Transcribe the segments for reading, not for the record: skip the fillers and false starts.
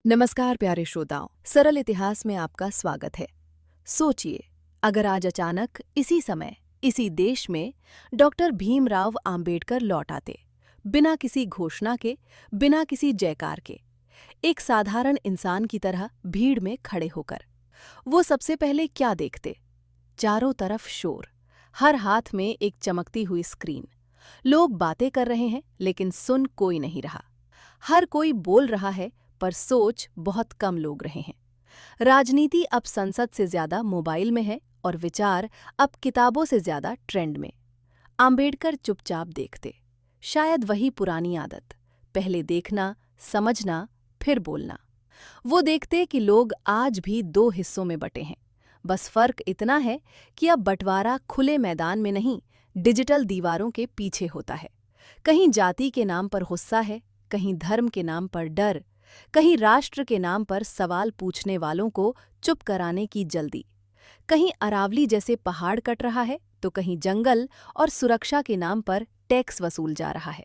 नमस्कार प्यारे श्रोताओं, सरल इतिहास में आपका स्वागत है। सोचिए, अगर आज अचानक इसी समय इसी देश में डॉक्टर भीमराव आंबेडकर लौट आते, बिना किसी घोषणा के, बिना किसी जयकार के, एक साधारण इंसान की तरह भीड़ में खड़े होकर, वो सबसे पहले क्या देखते? चारों तरफ शोर, हर हाथ में एक चमकती हुई स्क्रीन। लोग बातें कर रहे हैं लेकिन सुन कोई नहीं रहा। हर कोई बोल रहा है पर सोच बहुत कम लोग रहे हैं। राजनीति अब संसद से ज्यादा मोबाइल में है और विचार अब किताबों से ज्यादा ट्रेंड में। आंबेडकर चुपचाप देखते, शायद वही पुरानी आदत, पहले देखना, समझना, फिर बोलना। वो देखते कि लोग आज भी दो हिस्सों में बटे हैं। बस फर्क इतना है कि अब बंटवारा खुले मैदान में नहीं, डिजिटल दीवारों के पीछे होता है। कहीं जाति के नाम पर गुस्सा है, कहीं धर्म के नाम पर डर, कहीं राष्ट्र के नाम पर सवाल पूछने वालों को चुप कराने की जल्दी। कहीं अरावली जैसे पहाड़ कट रहा है तो कहीं जंगल और सुरक्षा के नाम पर टैक्स वसूल जा रहा है।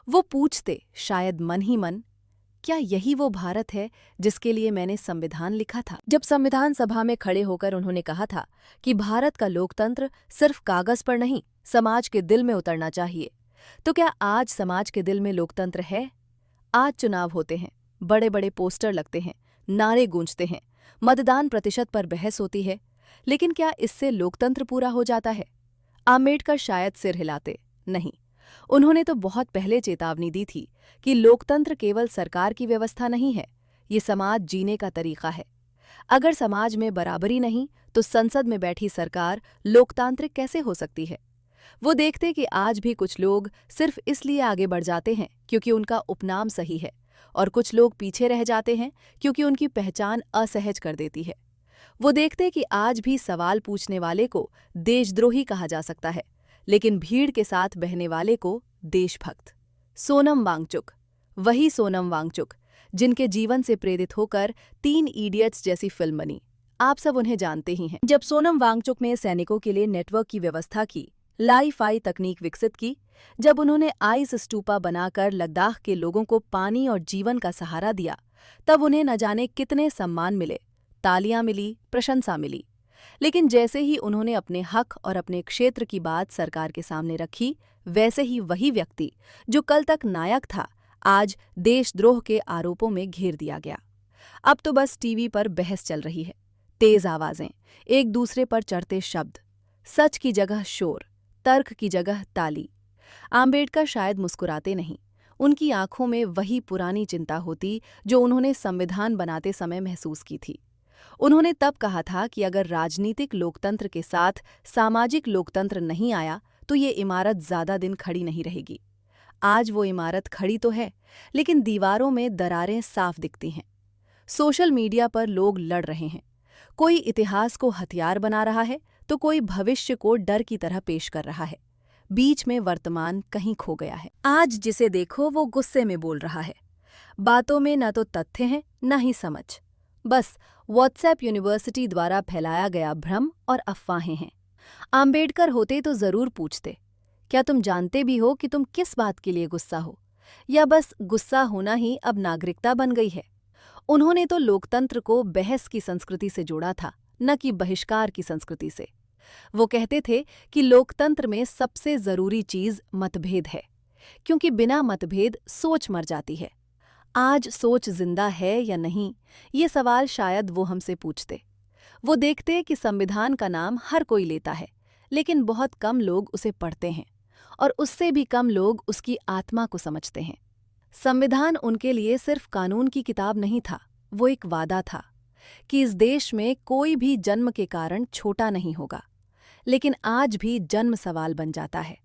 वो पूछते, शायद मन ही मन, क्या यही वो भारत है जिसके लिए मैंने संविधान लिखा था? जब संविधान सभा में खड़े होकर उन्होंने कहा था कि भारत का लोकतंत्र सिर्फ कागज पर नहीं, समाज के दिल में उतरना चाहिए, तो क्या आज समाज के दिल में लोकतंत्र है? आज चुनाव होते हैं, बड़े बड़े पोस्टर लगते हैं, नारे गूंजते हैं, मतदान प्रतिशत पर बहस होती है, लेकिन क्या इससे लोकतंत्र पूरा हो जाता है? आंबेडकर शायद सिर हिलाते, नहीं। उन्होंने तो बहुत पहले चेतावनी दी थी कि लोकतंत्र केवल सरकार की व्यवस्था नहीं है, ये समाज जीने का तरीका है। अगर समाज में बराबरी नहीं तो संसद में बैठी सरकार लोकतांत्रिक कैसे हो सकती है? वो देखते कि आज भी कुछ लोग सिर्फ इसलिए आगे बढ़ जाते हैं क्योंकि उनका उपनाम सही है, और कुछ लोग पीछे रह जाते हैं क्योंकि उनकी पहचान असहज कर देती है। वो देखते कि आज भी सवाल पूछने वाले को देशद्रोही कहा जा सकता है, लेकिन भीड़ के साथ बहने वाले को देशभक्त। सोनम वांगचुक, वही सोनम वांगचुक जिनके जीवन से प्रेरित होकर 3 इडियट्स जैसी फिल्म बनी। आप सब उन्हें जानते ही हैं। जब सोनम वांगचुक ने सैनिकों के लिए नेटवर्क की व्यवस्था की, लाईफाई तकनीक विकसित की, जब उन्होंने आइस स्तूपा बनाकर लद्दाख के लोगों को पानी और जीवन का सहारा दिया, तब उन्हें न जाने कितने सम्मान मिले, तालियां मिली, प्रशंसा मिली। लेकिन जैसे ही उन्होंने अपने हक और अपने क्षेत्र की बात सरकार के सामने रखी, वैसे ही वही व्यक्ति जो कल तक नायक था, आज देशद्रोह के आरोपों में घेर दिया गया। अब तो बस टीवी पर बहस चल रही है, तेज आवाजें, एक दूसरे पर चढ़ते शब्द, सच की जगह शोर, तर्क की जगह ताली। आंबेडकर शायद मुस्कुराते नहीं, उनकी आंखों में वही पुरानी चिंता होती जो उन्होंने संविधान बनाते समय महसूस की थी। उन्होंने तब कहा था कि अगर राजनीतिक लोकतंत्र के साथ सामाजिक लोकतंत्र नहीं आया तो ये इमारत ज्यादा दिन खड़ी नहीं रहेगी। आज वो इमारत खड़ी तो है, लेकिन दीवारों में दरारें साफ दिखती हैं। सोशल मीडिया पर लोग लड़ रहे हैं, कोई इतिहास को हथियार बना रहा है तो कोई भविष्य को डर की तरह पेश कर रहा है। बीच में वर्तमान कहीं खो गया है। आज जिसे देखो वो गुस्से में बोल रहा है। बातों में न तो तथ्य हैं न ही समझ, बस व्हाट्सएप यूनिवर्सिटी द्वारा फैलाया गया भ्रम और अफवाहें हैं। आंबेडकर होते तो जरूर पूछते, क्या तुम जानते भी हो कि तुम किस बात के लिए गुस्सा हो, या बस गुस्सा होना ही अब नागरिकता बन गई है? उन्होंने तो लोकतंत्र को बहस की संस्कृति से जोड़ा था, न कि बहिष्कार की संस्कृति से। वो कहते थे कि लोकतंत्र में सबसे जरूरी चीज मतभेद है, क्योंकि बिना मतभेद सोच मर जाती है। आज सोच जिंदा है या नहीं, ये सवाल शायद वो हमसे पूछते। वो देखते कि संविधान का नाम हर कोई लेता है, लेकिन बहुत कम लोग उसे पढ़ते हैं, और उससे भी कम लोग उसकी आत्मा को समझते हैं। संविधान उनके लिए सिर्फ कानून की किताब नहीं था, वो एक वादा था कि इस देश में कोई भी जन्म के कारण छोटा नहीं होगा। लेकिन आज भी जन्म सवाल बन जाता है।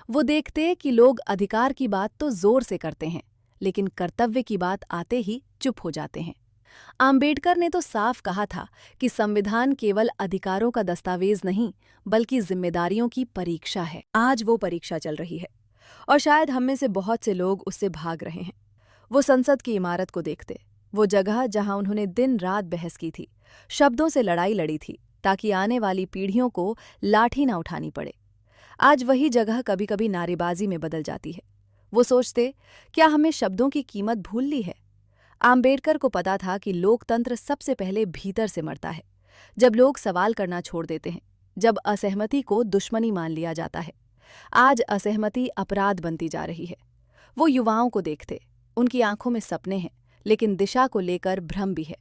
वो देखते कि लोग अधिकार की बात तो जोर से करते हैं, लेकिन कर्तव्य की बात आते ही चुप हो जाते हैं। आंबेडकर ने तो साफ कहा था कि संविधान केवल अधिकारों का दस्तावेज नहीं, बल्कि जिम्मेदारियों की परीक्षा है। आज वो परीक्षा चल रही है, और शायद हम में से बहुत से लोग उससे भाग रहे हैं। वो संसद की इमारत को देखते, वो जगह जहां उन्होंने दिन रात बहस की थी, शब्दों से लड़ाई लड़ी थी, ताकि आने वाली पीढ़ियों को लाठी ना उठानी पड़े। आज वही जगह कभी कभी नारेबाजी में बदल जाती है। वो सोचते, क्या हमें शब्दों की कीमत भूल ली है? आम्बेडकर को पता था कि लोकतंत्र सबसे पहले भीतर से मरता है, जब लोग सवाल करना छोड़ देते हैं, जब असहमति को दुश्मनी मान लिया जाता है। आज असहमति अपराध बनती जा रही है। वो युवाओं को देखते, उनकी आंखों में सपने हैं, लेकिन दिशा को लेकर भ्रम भी है।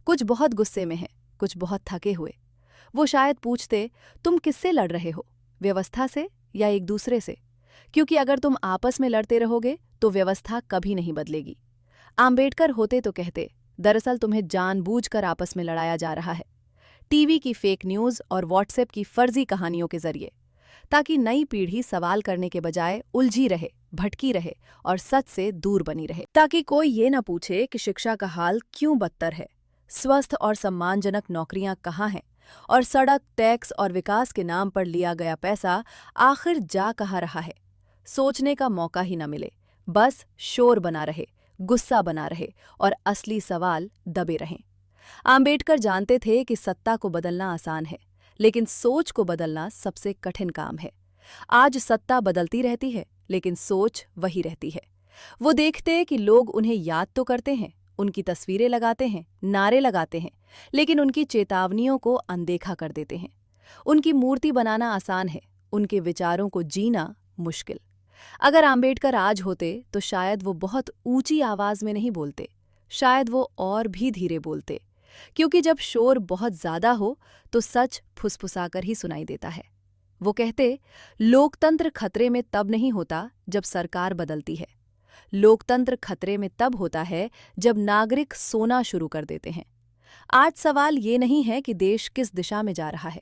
कुछ बहुत गुस्से में हैं, कुछ बहुत थके हुए। वो शायद पूछते, तुम किससे लड़ रहे हो, व्यवस्था से या एक दूसरे से? क्योंकि अगर तुम आपस में लड़ते रहोगे तो व्यवस्था कभी नहीं बदलेगी। आम्बेडकर होते तो कहते, दरअसल तुम्हें जानबूझकर आपस में लड़ाया जा रहा है, टीवी की फेक न्यूज़ और व्हाट्सएप की फर्जी कहानियों के जरिए, ताकि नई पीढ़ी सवाल करने के बजाय उलझी रहे, भटकी रहे और सच से दूर बनी रहे, ताकि कोई ये न पूछे कि शिक्षा का हाल क्यों बदतर है, स्वस्थ और सम्मानजनक नौकरियां कहाँ हैं, और सड़क, टैक्स और विकास के नाम पर लिया गया पैसा आखिर जा कहाँ रहा है। सोचने का मौका ही न मिले, बस शोर बना रहे, गुस्सा बना रहे और असली सवाल दबे रहें। आम्बेडकर जानते थे कि सत्ता को बदलना आसान है, लेकिन सोच को बदलना सबसे कठिन काम है। आज सत्ता बदलती रहती है, लेकिन सोच वही रहती है। वो देखते कि लोग उन्हें याद तो करते हैं, उनकी तस्वीरें लगाते हैं, नारे लगाते हैं, लेकिन उनकी चेतावनियों को अनदेखा कर देते हैं। उनकी मूर्ति बनाना आसान है, उनके विचारों को जीना मुश्किल। अगर आम्बेडकर आज होते तो शायद वो बहुत ऊंची आवाज में नहीं बोलते, शायद वो और भी धीरे बोलते, क्योंकि जब शोर बहुत ज्यादा हो तो सच फुसफुसाकर ही सुनाई देता है। वो कहते, लोकतंत्र खतरे में तब नहीं होता जब सरकार बदलती है, लोकतंत्र खतरे में तब होता है जब नागरिक सोना शुरू कर देते हैं। आज सवाल ये नहीं है कि देश किस दिशा में जा रहा है,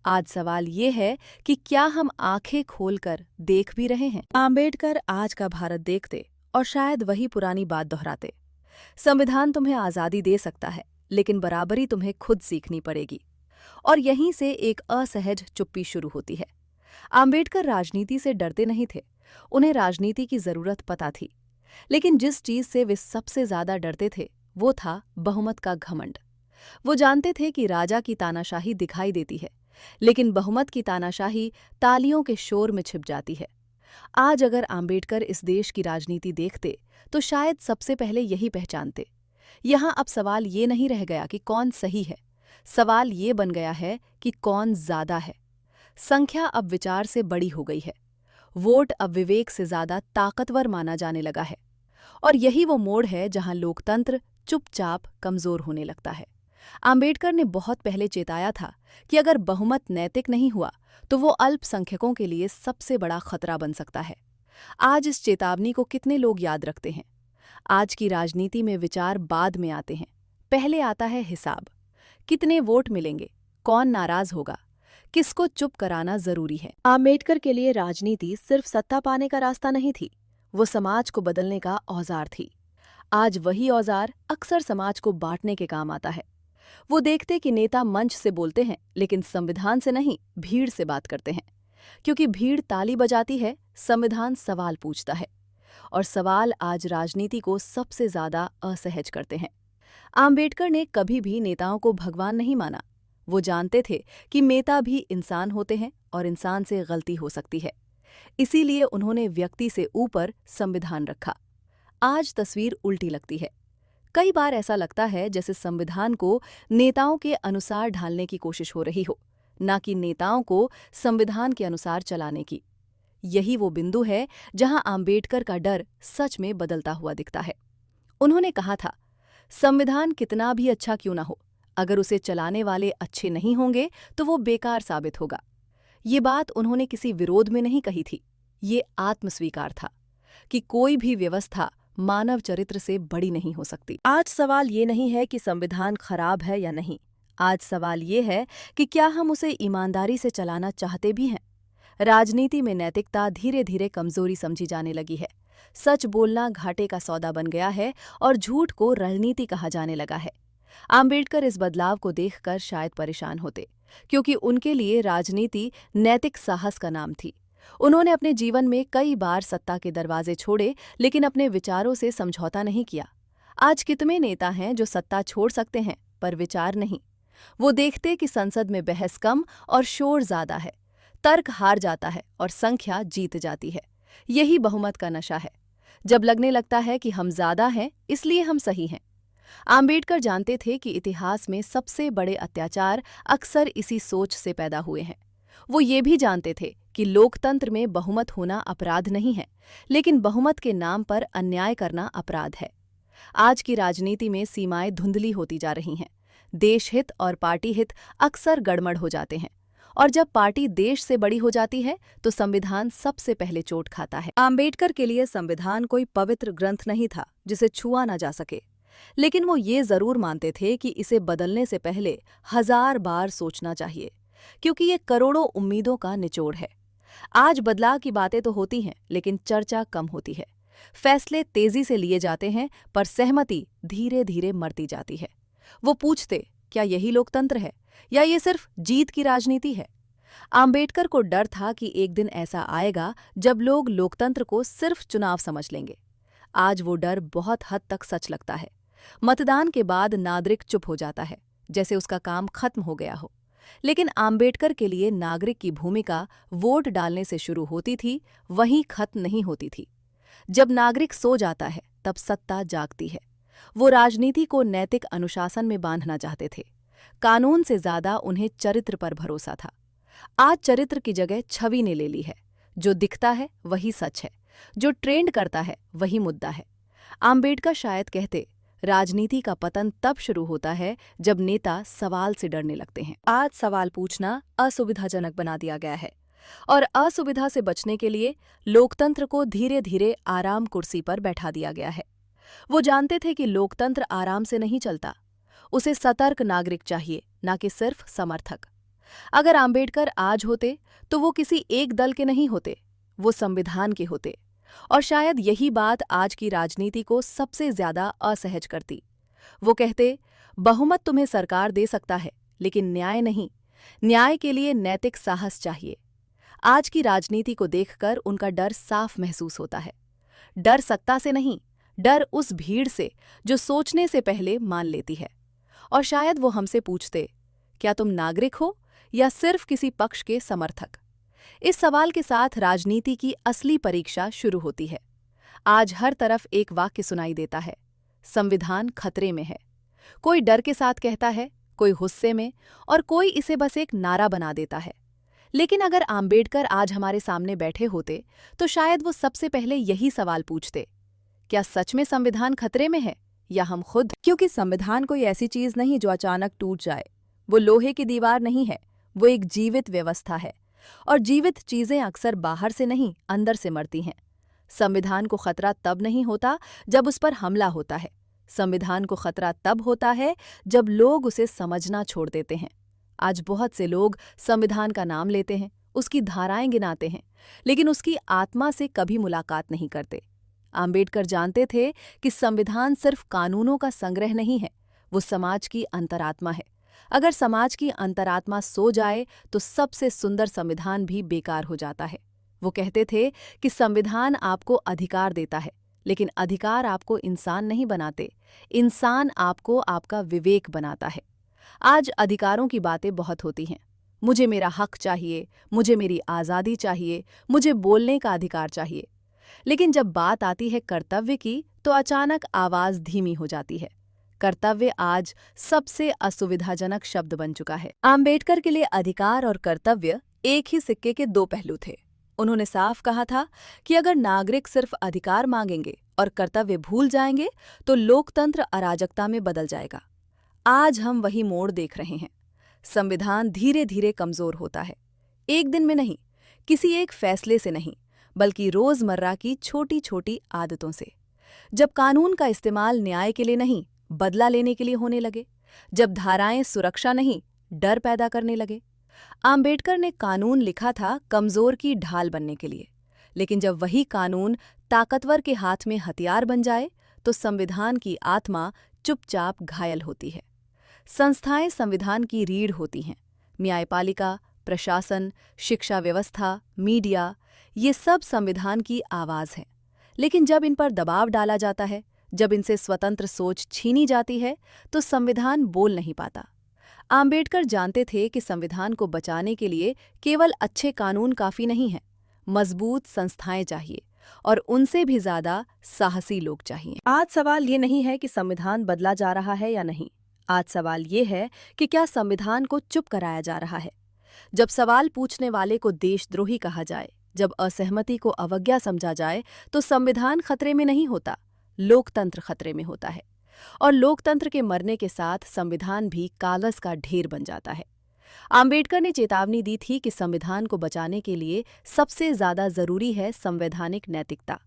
आज सवाल ये है कि क्या हम आंखें खोलकर देख भी रहे हैं। आम्बेडकर आज का भारत देखते और शायद वही पुरानी बात दोहराते, संविधान तुम्हें आज़ादी दे सकता है, लेकिन बराबरी तुम्हें खुद सीखनी पड़ेगी। और यहीं से एक असहज चुप्पी शुरू होती है। आम्बेडकर राजनीति से डरते नहीं थे, उन्हें राजनीति की जरूरत पता थी, लेकिन जिस चीज से वे सबसे ज्यादा डरते थे वो था बहुमत का घमंड। वो जानते थे कि राजा की तानाशाही दिखाई देती है, लेकिन बहुमत की तानाशाही तालियों के शोर में छिप जाती है। आज अगर आम्बेडकर इस देश की राजनीति देखते तो शायद सबसे पहले यही पहचानते। यहाँ अब सवाल ये नहीं रह गया कि कौन सही है, सवाल ये बन गया है कि कौन ज्यादा है। संख्या अब विचार से बड़ी हो गई है, वोट अब विवेक से ज्यादा ताकतवर माना जाने लगा है, और यही वो मोड़ है जहां लोकतंत्र चुपचाप कमजोर होने लगता है। आम्बेडकर ने बहुत पहले चेताया था कि अगर बहुमत नैतिक नहीं हुआ तो वो अल्पसंख्यकों के लिए सबसे बड़ा खतरा बन सकता है। आज इस चेतावनी को कितने लोग याद रखते हैं? आज की राजनीति में विचार बाद में आते हैं, पहले आता है हिसाब। कितने वोट मिलेंगे, कौन नाराज होगा, किसको चुप कराना जरूरी है। आम्बेडकर के लिए राजनीति सिर्फ सत्ता पाने का रास्ता नहीं थी, वो समाज को बदलने का औजार थी। आज वही औजार अक्सर समाज को बांटने के काम आता है। वो देखते कि नेता मंच से बोलते हैं, लेकिन संविधान से नहीं, भीड़ से बात करते हैं। क्योंकि भीड़ ताली बजाती है, संविधान सवाल पूछता है, और सवाल आज राजनीति को सबसे ज्यादा असहज करते हैं। आम्बेडकर ने कभी भी नेताओं को भगवान नहीं माना। वो जानते थे कि नेता भी इंसान होते हैं और इंसान से गलती हो सकती है। इसीलिए उन्होंने व्यक्ति से ऊपर संविधान रखा। आज तस्वीर उल्टी लगती है। कई बार ऐसा लगता है जैसे संविधान को नेताओं के अनुसार ढालने की कोशिश हो रही हो, न कि नेताओं को संविधान के अनुसार चलाने की। यही वो बिंदु है जहां आम्बेडकर का डर सच में बदलता हुआ दिखता है। उन्होंने कहा था, संविधान कितना भी अच्छा क्यों ना हो, अगर उसे चलाने वाले अच्छे नहीं होंगे तो वो बेकार साबित होगा। ये बात उन्होंने किसी विरोध में नहीं कही थी, ये आत्मस्वीकार था कि कोई भी व्यवस्था मानव चरित्र से बड़ी नहीं हो सकती। आज सवाल ये नहीं है कि संविधान खराब है या नहीं, आज सवाल ये है कि क्या हम उसे ईमानदारी से चलाना चाहते भी हैं। राजनीति में नैतिकता धीरे धीरे कमजोरी समझी जाने लगी है। सच बोलना घाटे का सौदा बन गया है और झूठ को रणनीति कहा जाने लगा है। आम्बेडकर इस बदलाव को देखकर शायद परेशान होते, क्योंकि उनके लिए राजनीति नैतिक साहस का नाम थी। उन्होंने अपने जीवन में कई बार सत्ता के दरवाजे छोड़े, लेकिन अपने विचारों से समझौता नहीं किया। आज कितने नेता हैं जो सत्ता छोड़ सकते हैं पर विचार नहीं। वो देखते कि संसद में बहस कम और शोर ज्यादा है, तर्क हार जाता है और संख्या जीत जाती है। यही बहुमत का नशा है। जब लगने लगता है कि हम ज्यादा हैं इसलिए हम सही हैं, आम्बेडकर जानते थे कि इतिहास में सबसे बड़े अत्याचार अक्सर इसी सोच से पैदा हुए हैं। वो ये भी जानते थे कि लोकतंत्र में बहुमत होना अपराध नहीं है, लेकिन बहुमत के नाम पर अन्याय करना अपराध है। आज की राजनीति में सीमाएं धुंधली होती जा रही हैं। देश हित और पार्टी हित अक्सर गड़बड़ हो जाते हैं, और जब पार्टी देश से बड़ी हो जाती है तो संविधान सबसे पहले चोट खाता है। आम्बेडकर के लिए संविधान कोई पवित्र ग्रंथ नहीं था जिसे छुआ ना जा सके, लेकिन वो ये जरूर मानते थे कि इसे बदलने से पहले 1000 बार सोचना चाहिए, क्योंकि ये करोड़ों उम्मीदों का निचोड़ है। आज बदलाव की बातें तो होती हैं, लेकिन चर्चा कम होती है। फैसले तेजी से लिए जाते हैं, पर सहमति धीरे धीरे मरती जाती है। वो पूछते, क्या यही लोकतंत्र है या ये सिर्फ जीत की राजनीति है? आम्बेडकर को डर था कि एक दिन ऐसा आएगा जब लोग लोकतंत्र को सिर्फ चुनाव समझ लेंगे। आज वो डर बहुत हद तक सच लगता है। मतदान के बाद नागरिक चुप हो जाता है, जैसे उसका काम खत्म हो गया हो। लेकिन आम्बेडकर के लिए नागरिक की भूमिका वोट डालने से शुरू होती थी, वहीं खत्म नहीं होती थी। जब नागरिक सो जाता है तब सत्ता जागती है। वो राजनीति को नैतिक अनुशासन में बांधना चाहते थे। कानून से ज्यादा उन्हें चरित्र पर भरोसा था। आज चरित्र की जगह छवि ने ले ली है। जो दिखता है वही सच है, जो ट्रेंड करता है वही मुद्दा है। आम्बेडकर शायद कहते, राजनीति का पतन तब शुरू होता है जब नेता सवाल से डरने लगते हैं। आज सवाल पूछना असुविधाजनक बना दिया गया है, और असुविधा से बचने के लिए लोकतंत्र को धीरे धीरे आराम कुर्सी पर बैठा दिया गया है। वो जानते थे कि लोकतंत्र आराम से नहीं चलता। उसे सतर्क नागरिक चाहिए, ना कि सिर्फ समर्थक। अगर आम्बेडकर आज होते तो वो किसी एक दल के नहीं होते, वो संविधान के होते। और शायद यही बात आज की राजनीति को सबसे ज्यादा असहज करती। वो कहते, बहुमत तुम्हें सरकार दे सकता है, लेकिन न्याय नहीं। न्याय के लिए नैतिक साहस चाहिए। आज की राजनीति को देखकर उनका डर साफ महसूस होता है। डर सत्ता से नहीं, डर उस भीड़ से जो सोचने से पहले मान लेती है। और शायद वो हमसे पूछते, क्या तुम नागरिक हो या सिर्फ किसी पक्ष के समर्थक? इस सवाल के साथ राजनीति की असली परीक्षा शुरू होती है। आज हर तरफ एक वाक्य सुनाई देता है, संविधान खतरे में है। कोई डर के साथ कहता है, कोई गुस्से में, और कोई इसे बस एक नारा बना देता है। लेकिन अगर आम्बेडकर आज हमारे सामने बैठे होते तो शायद वो सबसे पहले यही सवाल पूछते, क्या सच में संविधान खतरे में है या हम खुद? क्योंकि संविधान कोई ऐसी चीज नहीं जो अचानक टूट जाए। वो लोहे की दीवार नहीं है, वो एक जीवित व्यवस्था है। और जीवित चीजें अक्सर बाहर से नहीं, अंदर से मरती हैं। संविधान को खतरा तब नहीं होता जब उस पर हमला होता है। संविधान को खतरा तब होता है जब लोग उसे समझना छोड़ देते हैं। आज बहुत से लोग संविधान का नाम लेते हैं, उसकी धाराएं गिनाते हैं, लेकिन उसकी आत्मा से कभी मुलाकात नहीं करते। आम्बेडकर जानते थे कि संविधान सिर्फ कानूनों का संग्रह नहीं है, वो समाज की अंतरात्मा है। अगर समाज की अंतरात्मा सो जाए तो सबसे सुंदर संविधान भी बेकार हो जाता है। वो कहते थे कि संविधान आपको अधिकार देता है, लेकिन अधिकार आपको इंसान नहीं बनाते। इंसान आपको आपका विवेक बनाता है। आज अधिकारों की बातें बहुत होती हैं। मुझे मेरा हक चाहिए, मुझे मेरी आज़ादी चाहिए, मुझे बोलने का अधिकार चाहिए। लेकिन जब बात आती है कर्तव्य की, तो अचानक आवाज धीमी हो जाती है। कर्तव्य आज सबसे असुविधाजनक शब्द बन चुका है। आम्बेडकर के लिए अधिकार और कर्तव्य एक ही सिक्के के दो पहलू थे। उन्होंने साफ कहा था कि अगर नागरिक सिर्फ अधिकार मांगेंगे और कर्तव्य भूल जाएंगे तो लोकतंत्र अराजकता में बदल जाएगा। आज हम वही मोड़ देख रहे हैं। संविधान धीरे धीरे कमजोर होता है। एक दिन में नहीं, किसी एक फैसले से नहीं, बल्कि रोजमर्रा की छोटी छोटी आदतों से। जब कानून का इस्तेमाल न्याय के लिए नहीं, बदला लेने के लिए होने लगे, जब धाराएं सुरक्षा नहीं, डर पैदा करने लगे। आम्बेडकर ने कानून लिखा था कमजोर की ढाल बनने के लिए, लेकिन जब वही कानून ताकतवर के हाथ में हथियार बन जाए तो संविधान की आत्मा चुपचाप घायल होती है। संस्थाएं संविधान की रीढ़ होती हैं। न्यायपालिका, प्रशासन, शिक्षा व्यवस्था, मीडिया, ये सब संविधान की आवाज है। लेकिन जब इन पर दबाव डाला जाता है, जब इनसे स्वतंत्र सोच छीनी जाती है, तो संविधान बोल नहीं पाता। आम्बेडकर जानते थे कि संविधान को बचाने के लिए केवल अच्छे कानून काफी नहीं हैं, मजबूत संस्थाएं चाहिए, और उनसे भी ज्यादा साहसी लोग चाहिए। आज सवाल ये नहीं है कि संविधान बदला जा रहा है या नहीं। आज सवाल ये है कि क्या संविधान को चुप कराया जा रहा है। जब सवाल पूछने वाले को देशद्रोही कहा जाए, जब असहमति को अवज्ञा समझा जाए, तो संविधान खतरे में नहीं होता, लोकतंत्र खतरे में होता है। और लोकतंत्र के मरने के साथ संविधान भी कागज का ढेर बन जाता है। आम्बेडकर ने चेतावनी दी थी कि संविधान को बचाने के लिए सबसे ज्यादा जरूरी है संवैधानिक नैतिकता।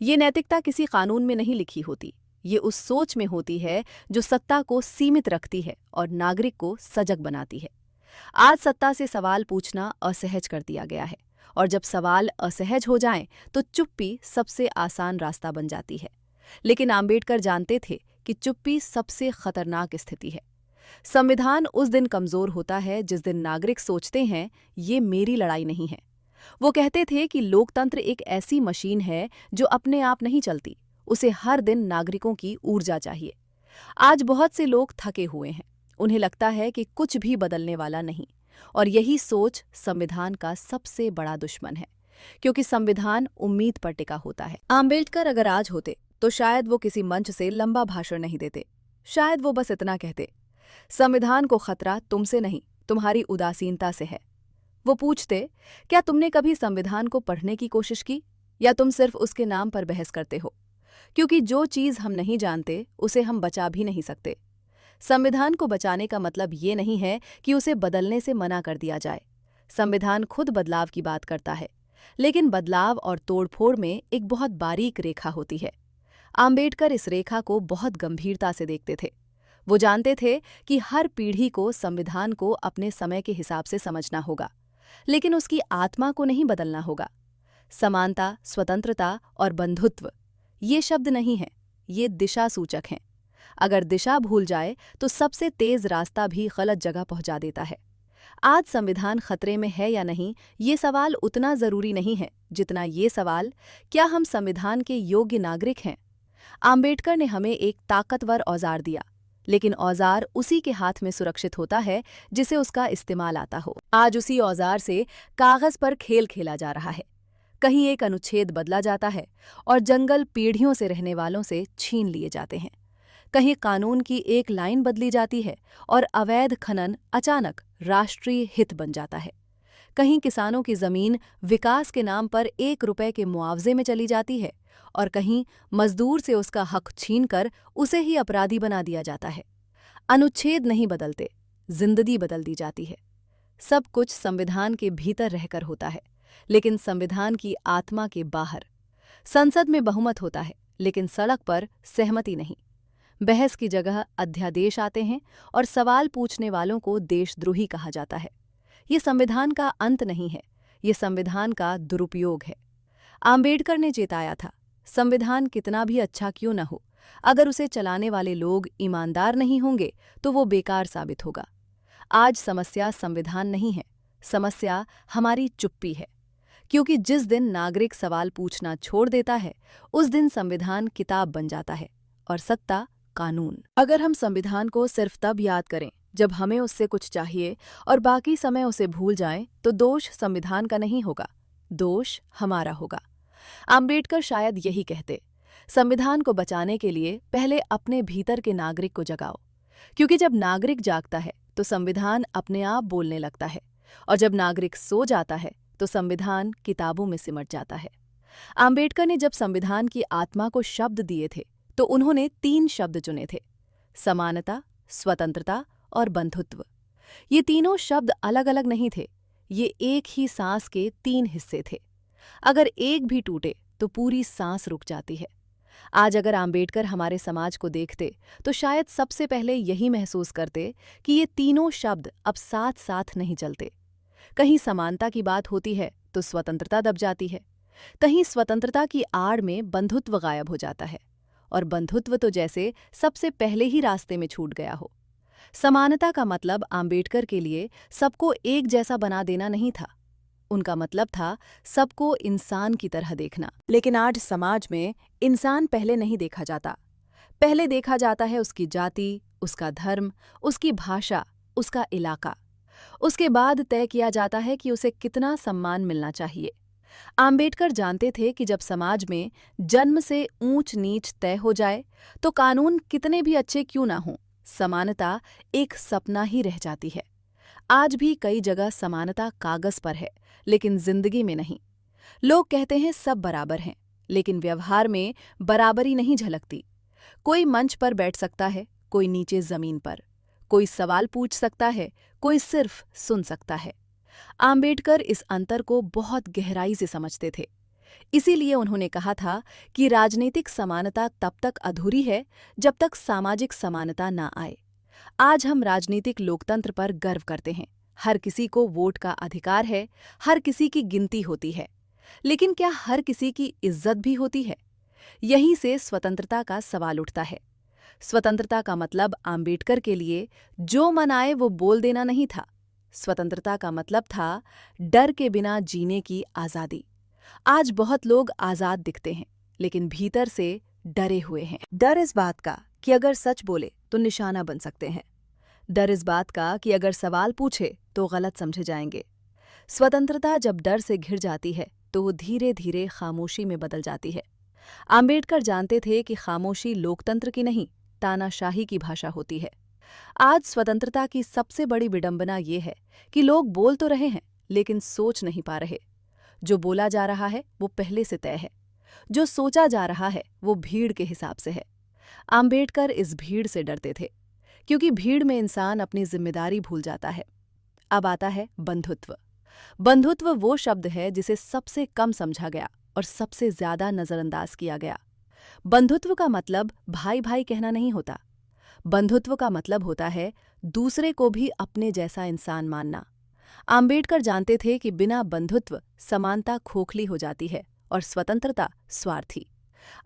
ये नैतिकता किसी कानून में नहीं लिखी होती, ये उस सोच में होती है जो सत्ता को सीमित रखती है और नागरिक को सजग बनाती है। आज सत्ता से सवाल पूछना असहज कर दिया गया है, और जब सवाल असहज हो जाएं तो चुप्पी सबसे आसान रास्ता बन जाती है। लेकिन आम्बेडकर जानते थे कि चुप्पी सबसे खतरनाक स्थिति है। संविधान उस दिन कमजोर होता है जिस दिन नागरिक सोचते हैं ये मेरी लड़ाई नहीं है। वो कहते थे कि लोकतंत्र एक ऐसी मशीन है जो अपने आप नहीं चलती, उसे हर दिन नागरिकों की ऊर्जा चाहिए। आज बहुत से लोग थके हुए हैं, उन्हें लगता है कि कुछ भी बदलने वाला नहीं, और यही सोच संविधान का सबसे बड़ा दुश्मन है, क्योंकि संविधान उम्मीद पर टिका होता है। आम्बेडकर अगर आज होते तो शायद वो किसी मंच से लंबा भाषण नहीं देते। शायद वो बस इतना कहते, संविधान को खतरा तुमसे नहीं, तुम्हारी उदासीनता से है। वो पूछते, क्या तुमने कभी संविधान को पढ़ने की कोशिश की, या तुम सिर्फ उसके नाम पर बहस करते हो? क्योंकि जो चीज हम नहीं जानते उसे हम बचा भी नहीं सकते। संविधान को बचाने का मतलब ये नहीं है कि उसे बदलने से मना कर दिया जाए। संविधान खुद बदलाव की बात करता है, लेकिन बदलाव और तोड़फोड़ में एक बहुत बारीक रेखा होती है। आम्बेडकर इस रेखा को बहुत गंभीरता से देखते थे। वो जानते थे कि हर पीढ़ी को संविधान को अपने समय के हिसाब से समझना होगा, लेकिन उसकी आत्मा को नहीं बदलना होगा। समानता, स्वतंत्रता और बंधुत्व ये शब्द नहीं हैं, ये दिशा सूचक हैं। अगर दिशा भूल जाए तो सबसे तेज रास्ता भी गलत जगह पहुंचा देता है। आज संविधान खतरे में है या नहीं, ये सवाल उतना जरूरी नहीं है जितना ये सवाल, क्या हम संविधान के योग्य नागरिक हैं? आम्बेडकर ने हमें एक ताकतवर औजार दिया, लेकिन औजार उसी के हाथ में सुरक्षित होता है जिसे उसका इस्तेमाल आता हो। आज उसी औजार से कागज पर खेल खेला जा रहा है। कहीं एक अनुच्छेद बदला जाता है और जंगल पीढ़ियों से रहने वालों से छीन लिए जाते हैं। कहीं कानून की एक लाइन बदली जाती है और अवैध खनन अचानक राष्ट्रीय हित बन जाता है। कहीं किसानों की जमीन विकास के नाम पर 1 रुपए के मुआवजे में चली जाती है, और कहीं मजदूर से उसका हक छीनकर उसे ही अपराधी बना दिया जाता है। अनुच्छेद नहीं बदलते, जिंदगी बदल दी जाती है। सब कुछ संविधान के भीतर रहकर होता है, लेकिन संविधान की आत्मा के बाहर। संसद में बहुमत होता है, लेकिन सड़क पर सहमति नहीं। बहस की जगह अध्यादेश आते हैं और सवाल पूछने वालों को देशद्रोही कहा जाता है। ये संविधान का अंत नहीं है, ये संविधान का दुरुपयोग है। आम्बेडकर ने चेताया था, संविधान कितना भी अच्छा क्यों न हो, अगर उसे चलाने वाले लोग ईमानदार नहीं होंगे तो वो बेकार साबित होगा। आज समस्या संविधान नहीं है, समस्या हमारी चुप्पी है। क्योंकि जिस दिन नागरिक सवाल पूछना छोड़ देता है, उस दिन संविधान किताब बन जाता है और सत्ता कानून। अगर हम संविधान को सिर्फ तब याद करें जब हमें उससे कुछ चाहिए और बाकी समय उसे भूल जाएं, तो दोष संविधान का नहीं होगा, दोष हमारा होगा। आम्बेडकर शायद यही कहते, संविधान को बचाने के लिए पहले अपने भीतर के नागरिक को जगाओ, क्योंकि जब नागरिक जागता है तो संविधान अपने आप बोलने लगता है, और जब नागरिक सो जाता है तो संविधान किताबों में सिमट जाता है। आम्बेडकर ने जब संविधान की आत्मा को शब्द दिए थे तो उन्होंने 3 शब्द चुने थे, समानता, स्वतंत्रता और बंधुत्व। ये तीनों शब्द अलग अलग नहीं थे, ये एक ही सांस के 3 हिस्से थे। अगर एक भी टूटे तो पूरी सांस रुक जाती है। आज अगर आम्बेडकर हमारे समाज को देखते तो शायद सबसे पहले यही महसूस करते कि ये तीनों शब्द अब साथ साथ नहीं चलते। कहीं समानता की बात होती है तो स्वतंत्रता दब जाती है, कहीं स्वतंत्रता की आड़ में बंधुत्व गायब हो जाता है, और बंधुत्व तो जैसे सबसे पहले ही रास्ते में छूट गया हो। समानता का मतलब आम्बेडकर के लिए सबको एक जैसा बना देना नहीं था, उनका मतलब था सबको इंसान की तरह देखना। लेकिन आज समाज में इंसान पहले नहीं देखा जाता। पहले देखा जाता है उसकी जाति, उसका धर्म, उसकी भाषा, उसका इलाका। उसके बाद तय किया जाता है कि उसे कितना सम्मान मिलना चाहिए। आम्बेडकर जानते थे कि जब समाज में जन्म से ऊंच नीच तय हो जाए तो कानून कितने भी अच्छे क्यों ना हों, समानता एक सपना ही रह जाती है। आज भी कई जगह समानता कागज पर है, लेकिन जिंदगी में नहीं। लोग कहते हैं सब बराबर हैं, लेकिन व्यवहार में बराबरी नहीं झलकती। कोई मंच पर बैठ सकता है, कोई नीचे जमीन पर। कोई सवाल पूछ सकता है, कोई सिर्फ सुन सकता है। आम्बेडकर इस अंतर को बहुत गहराई से समझते थे। इसीलिए उन्होंने कहा था कि राजनीतिक समानता तब तक अधूरी है जब तक सामाजिक समानता ना आए। आज हम राजनीतिक लोकतंत्र पर गर्व करते हैं। हर किसी को वोट का अधिकार है, हर किसी की गिनती होती है। लेकिन क्या हर किसी की इज्जत भी होती है? यहीं से स्वतंत्रता का सवाल उठता है। स्वतंत्रता का मतलब आम्बेडकर के लिए जो मन आए वो बोल देना नहीं था। स्वतंत्रता का मतलब था डर के बिना जीने की आज़ादी। आज बहुत लोग आज़ाद दिखते हैं, लेकिन भीतर से डरे हुए हैं। डर इस बात का कि अगर सच बोले तो निशाना बन सकते हैं। डर इस बात का कि अगर सवाल पूछे तो गलत समझे जाएंगे। स्वतंत्रता जब डर से घिर जाती है तो वो धीरे धीरे खामोशी में बदल जाती है। आम्बेडकर जानते थे कि खामोशी लोकतंत्र की नहीं, तानाशाही की भाषा होती है। आज स्वतंत्रता की सबसे बड़ी विडंबना ये है कि लोग बोल तो रहे हैं, लेकिन सोच नहीं पा रहे। जो बोला जा रहा है वो पहले से तय है, जो सोचा जा रहा है वो भीड़ के हिसाब से है। आम्बेडकर इस भीड़ से डरते थे, क्योंकि भीड़ में इंसान अपनी जिम्मेदारी भूल जाता है। अब आता है बंधुत्व। बंधुत्व वो शब्द है जिसे सबसे कम समझा गया और सबसे ज्यादा नजरअंदाज किया गया। बंधुत्व का मतलब भाई भाई कहना नहीं होता। बंधुत्व का मतलब होता है दूसरे को भी अपने जैसा इंसान मानना। आम्बेडकर जानते थे कि बिना बंधुत्व समानता खोखली हो जाती है और स्वतंत्रता स्वार्थी।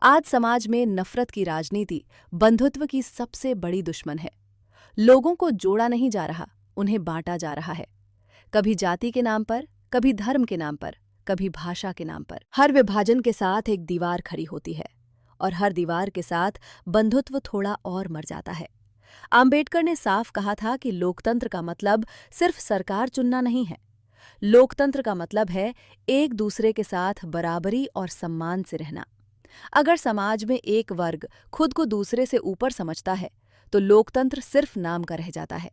आज समाज में नफरत की राजनीति बंधुत्व की सबसे बड़ी दुश्मन है। लोगों को जोड़ा नहीं जा रहा, उन्हें बांटा जा रहा है। कभी जाति के नाम पर, कभी धर्म के नाम पर, कभी भाषा के नाम पर। हर विभाजन के साथ एक दीवार खड़ी होती है और हर दीवार के साथ बंधुत्व थोड़ा और मर जाता है। आम्बेडकर ने साफ कहा था कि लोकतंत्र का मतलब सिर्फ सरकार चुनना नहीं है। लोकतंत्र का मतलब है एक दूसरे के साथ बराबरी और सम्मान से रहना। अगर समाज में एक वर्ग खुद को दूसरे से ऊपर समझता है तो लोकतंत्र सिर्फ नाम का रह जाता है।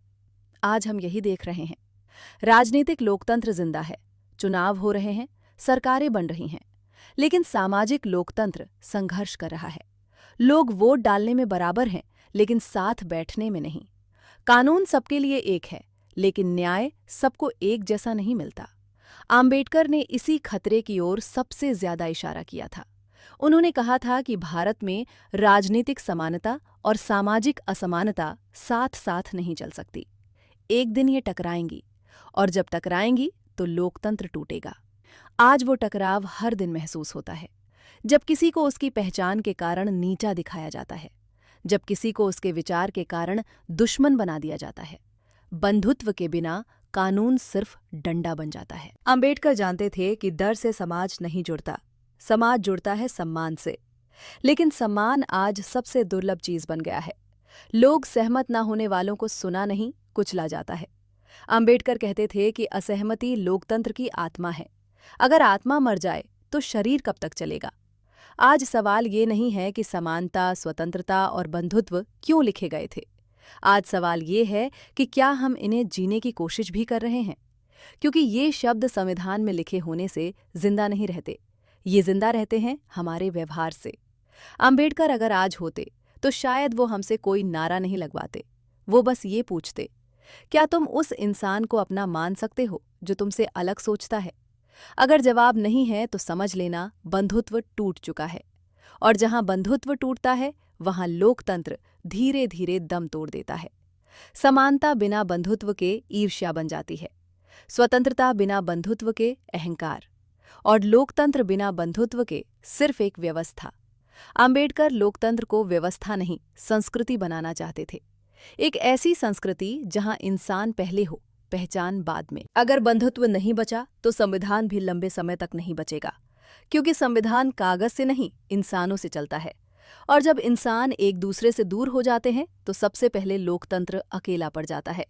आज हम यही देख रहे हैं। राजनीतिक लोकतंत्र जिंदा है, चुनाव हो रहे हैं, सरकारें बन रही हैं, लेकिन सामाजिक लोकतंत्र संघर्ष कर रहा है। लोग वोट डालने में बराबर हैं, लेकिन साथ बैठने में नहीं। कानून सबके लिए एक है, लेकिन न्याय सबको एक जैसा नहीं मिलता। आम्बेडकर ने इसी खतरे की ओर सबसे ज्यादा इशारा किया था। उन्होंने कहा था कि भारत में राजनीतिक समानता और सामाजिक असमानता साथ साथ नहीं चल सकती। एक दिन ये टकराएंगी, और जब टकराएंगी तो लोकतंत्र टूटेगा। आज वो टकराव हर दिन महसूस होता है। जब किसी को उसकी पहचान के कारण नीचा दिखाया जाता है, जब किसी को उसके विचार के कारण दुश्मन बना दिया जाता है। बंधुत्व के बिना कानून सिर्फ डंडा बन जाता है। आम्बेडकर जानते थे कि डर से समाज नहीं जुड़ता, समाज जुड़ता है सम्मान से। लेकिन सम्मान आज सबसे दुर्लभ चीज बन गया है। लोग सहमत न होने वालों को सुना नहीं, कुचला जाता है। आम्बेडकर कहते थे कि असहमति लोकतंत्र की आत्मा है। अगर आत्मा मर जाए तो शरीर कब तक चलेगा? आज सवाल ये नहीं है कि समानता, स्वतंत्रता और बंधुत्व क्यों लिखे गए थे। आज सवाल ये है कि क्या हम इन्हें जीने की कोशिश भी कर रहे हैं? क्योंकि ये शब्द संविधान में लिखे होने से जिंदा नहीं रहते, ये जिंदा रहते हैं हमारे व्यवहार से। आम्बेडकर अगर आज होते तो शायद वो हमसे कोई नारा नहीं लगवाते। वो बस ये पूछते, क्या तुम उस इंसान को अपना मान सकते हो जो तुमसे अलग सोचता है? अगर जवाब नहीं है तो समझ लेना बंधुत्व टूट चुका है। और जहां बंधुत्व टूटता है वहां लोकतंत्र धीरे धीरे दम तोड़ देता है। समानता बिना बंधुत्व के ईर्ष्या बन जाती है, स्वतंत्रता बिना बंधुत्व के अहंकार, और लोकतंत्र बिना बंधुत्व के सिर्फ एक व्यवस्था। आम्बेडकर लोकतंत्र को व्यवस्था नहीं, संस्कृति बनाना चाहते थे। एक ऐसी संस्कृति जहां इंसान पहले हो, पहचान बाद में। अगर बंधुत्व नहीं बचा तो संविधान भी लंबे समय तक नहीं बचेगा, क्योंकि संविधान कागज से नहीं, इंसानों से चलता है। और जब इंसान एक दूसरे से दूर हो जाते हैं तो सबसे पहले लोकतंत्र अकेला पड़ जाता है।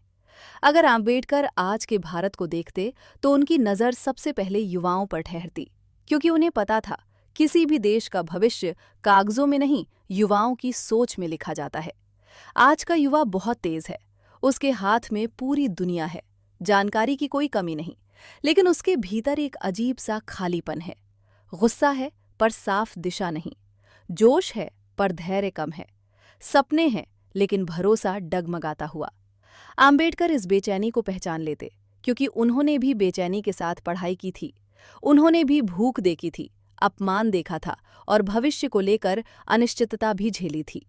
अगर आम्बेडकर आज के भारत को देखते तो उनकी नज़र सबसे पहले युवाओं पर ठहरती। क्योंकि उन्हें पता था किसी भी देश का भविष्य कागजों में नहीं, युवाओं की सोच में लिखा जाता है। आज का युवा बहुत तेज है, उसके हाथ में पूरी दुनिया है, जानकारी की कोई कमी नहीं, लेकिन उसके भीतर एक अजीब सा खालीपन है। गुस्सा है पर साफ दिशा नहीं, जोश है पर धैर्य कम है, सपने हैं लेकिन भरोसा डगमगाता हुआ। आम्बेडकर इस बेचैनी को पहचान लेते, क्योंकि उन्होंने भी बेचैनी के साथ पढ़ाई की थी, उन्होंने भी भूख देखी थी, अपमान देखा था और भविष्य को लेकर अनिश्चितता भी झेली थी।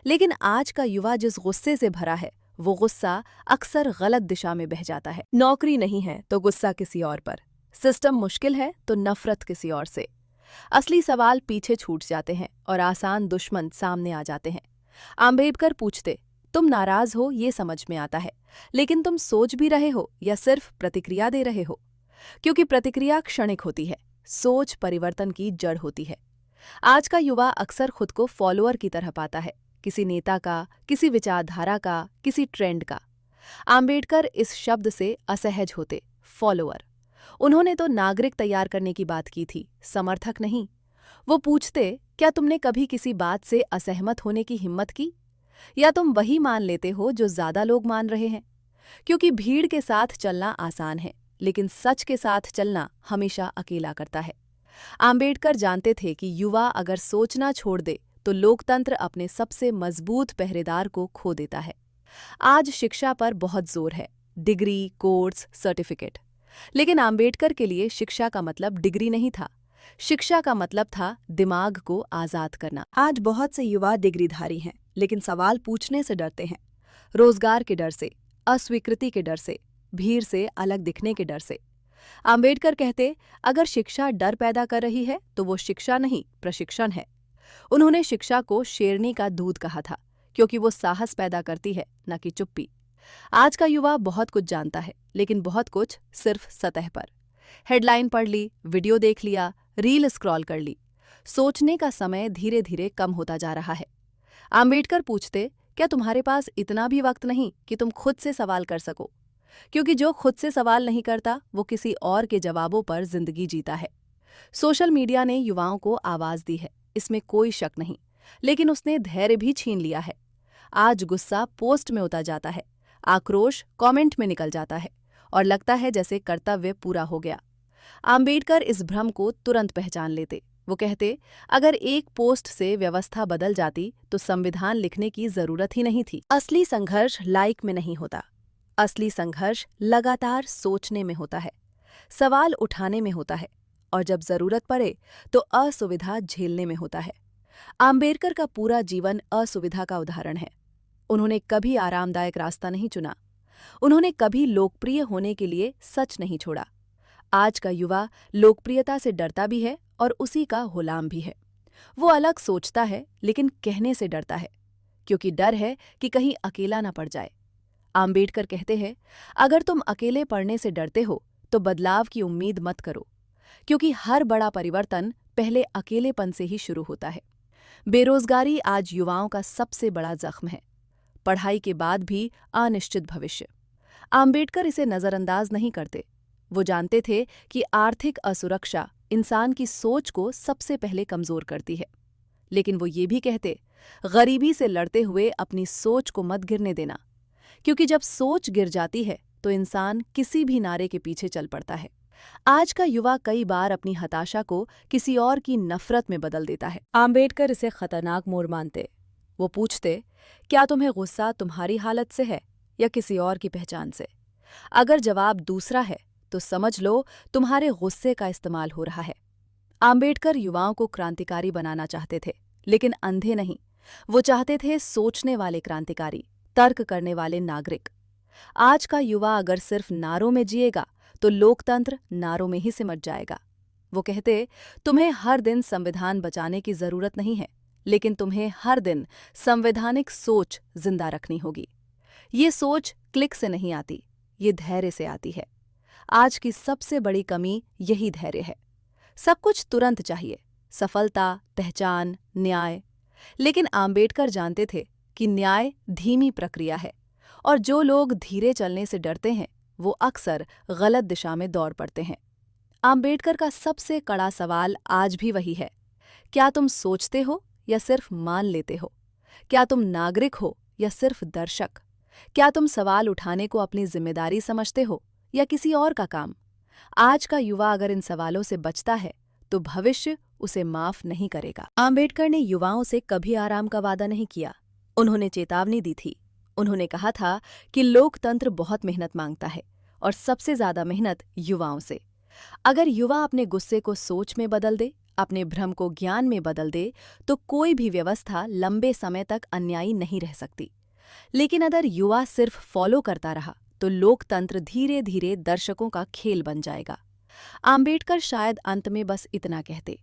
लेकिन आज का युवा जिस गुस्से से भरा है, वो गुस्सा अक्सर गलत दिशा में बह जाता है। नौकरी नहीं है तो गुस्सा किसी और पर, सिस्टम मुश्किल है तो नफरत किसी और से। असली सवाल पीछे छूट जाते हैं और आसान दुश्मन सामने आ जाते हैं। आम्बेडकर पूछते, तुम नाराज हो ये समझ में आता है, लेकिन तुम सोच भी रहे हो या सिर्फ प्रतिक्रिया दे रहे हो? क्योंकि प्रतिक्रिया क्षणिक होती है, सोच परिवर्तन की जड़ होती है। आज का युवा अक्सर खुद को फॉलोअर की तरह पाता है, किसी नेता का, किसी विचारधारा का, किसी ट्रेंड का। आम्बेडकर इस शब्द से असहज होते, फॉलोअर। उन्होंने तो नागरिक तैयार करने की बात की थी, समर्थक नहीं। वो पूछते, क्या तुमने कभी किसी बात से असहमत होने की हिम्मत की? या तुम वही मान लेते हो जो ज्यादा लोग मान रहे हैं? क्योंकि भीड़ के साथ चलना आसान है, लेकिन सच के साथ चलना हमेशा अकेला करता है। आम्बेडकर जानते थे कि युवा अगर सोचना छोड़ दे तो लोकतंत्र अपने सबसे मजबूत पहरेदार को खो देता है। आज शिक्षा पर बहुत जोर है, डिग्री, कोर्स, सर्टिफिकेट। लेकिन आम्बेडकर के लिए शिक्षा का मतलब डिग्री नहीं था, शिक्षा का मतलब था दिमाग को आजाद करना। आज बहुत से युवा डिग्रीधारी हैं, लेकिन सवाल पूछने से डरते हैं। रोजगार के डर से, अस्वीकृति के डर से, भीड़ से अलग दिखने के डर से। आम्बेडकर कहते, अगर शिक्षा डर पैदा कर रही है तो वो शिक्षा नहीं, प्रशिक्षण है। उन्होंने शिक्षा को शेरनी का दूध कहा था, क्योंकि वो साहस पैदा करती है, न कि चुप्पी। आज का युवा बहुत कुछ जानता है, लेकिन बहुत कुछ सिर्फ सतह पर। हेडलाइन पढ़ ली, वीडियो देख लिया, रील स्क्रॉल कर ली। सोचने का समय धीरे धीरे कम होता जा रहा है। आम्बेडकर पूछते, क्या तुम्हारे पास इतना भी वक्त नहीं कि तुम खुद से सवाल कर सको? क्योंकि जो खुद से सवाल नहीं करता, वो किसी और के जवाबों पर जिंदगी जीता है। सोशल मीडिया ने युवाओं को आवाज दी है, इसमें कोई शक नहीं, लेकिन उसने धैर्य भी छीन लिया है। आज गुस्सा पोस्ट में उतर जाता है, आक्रोश कमेंट में निकल जाता है और लगता है जैसे कर्तव्य पूरा हो गया। आम्बेडकर इस भ्रम को तुरंत पहचान लेते। वो कहते, अगर एक पोस्ट से व्यवस्था बदल जाती तो संविधान लिखने की जरूरत ही नहीं थी। असली संघर्ष लाइक में नहीं होता, असली संघर्ष लगातार सोचने में होता है, सवाल उठाने में होता है, और जब जरूरत पड़े तो असुविधा झेलने में होता है। आम्बेडकर का पूरा जीवन असुविधा का उदाहरण है। उन्होंने कभी आरामदायक रास्ता नहीं चुना, उन्होंने कभी लोकप्रिय होने के लिए सच नहीं छोड़ा। आज का युवा लोकप्रियता से डरता भी है और उसी का गुलाम भी है। वो अलग सोचता है, लेकिन कहने से डरता है, क्योंकि डर है कि कहीं अकेला न पड़ जाए। आम्बेडकर कहते हैं, अगर तुम अकेले पड़ने से डरते हो तो बदलाव की उम्मीद मत करो, क्योंकि हर बड़ा परिवर्तन पहले अकेलेपन से ही शुरू होता है। बेरोजगारी आज युवाओं का सबसे बड़ा जख्म है, पढ़ाई के बाद भी अनिश्चित भविष्य। आम्बेडकर इसे नजरअंदाज नहीं करते। वो जानते थे कि आर्थिक असुरक्षा इंसान की सोच को सबसे पहले कमजोर करती है। लेकिन वो ये भी कहते, गरीबी से लड़ते हुए अपनी सोच को मत गिरने देना, क्योंकि जब सोच गिर जाती है तो इंसान किसी भी नारे के पीछे चल पड़ता है। आज का युवा कई बार अपनी हताशा को किसी और की नफरत में बदल देता है। आम्बेडकर इसे खतरनाक मोड़ मानते। वो पूछते, क्या तुम्हें गुस्सा तुम्हारी हालत से है या किसी और की पहचान से? अगर जवाब दूसरा है तो समझ लो तुम्हारे गुस्से का इस्तेमाल हो रहा है। आम्बेडकर युवाओं को क्रांतिकारी बनाना चाहते थे, लेकिन अंधे नहीं। वो चाहते थे सोचने वाले क्रांतिकारी, तर्क करने वाले नागरिक। आज का युवा अगर सिर्फ नारों में जिएगा तो लोकतंत्र नारों में ही सिमट जाएगा। वो कहते, तुम्हें हर दिन संविधान बचाने की जरूरत नहीं है, लेकिन तुम्हें हर दिन संवैधानिक सोच जिंदा रखनी होगी। ये सोच क्लिक से नहीं आती, ये धैर्य से आती है। आज की सबसे बड़ी कमी यही धैर्य है। सब कुछ तुरंत चाहिए, सफलता, पहचान, न्याय। लेकिन आम्बेडकर जानते थे कि न्याय धीमी प्रक्रिया है, और जो लोग धीरे चलने से डरते हैं वो अक्सर गलत दिशा में दौड़ पड़ते हैं। आम्बेडकर का सबसे कड़ा सवाल आज भी वही है। क्या तुम सोचते हो या सिर्फ मान लेते हो? क्या तुम नागरिक हो या सिर्फ दर्शक? क्या तुम सवाल उठाने को अपनी जिम्मेदारी समझते हो या किसी और का काम? आज का युवा अगर इन सवालों से बचता है तो भविष्य उसे माफ नहीं करेगा। आम्बेडकर ने युवाओं से कभी आराम का वादा नहीं किया। उन्होंने चेतावनी दी थी। उन्होंने कहा था कि लोकतंत्र बहुत मेहनत मांगता है और सबसे ज्यादा मेहनत युवाओं से। अगर युवा अपने गुस्से को सोच में बदल दे, अपने भ्रम को ज्ञान में बदल दे, तो कोई भी व्यवस्था लंबे समय तक अन्यायी नहीं रह सकती। लेकिन अगर युवा सिर्फ फॉलो करता रहा तो लोकतंत्र धीरे धीरे दर्शकों का खेल बन जाएगा। आम्बेडकर शायद अंत में बस इतना कहते,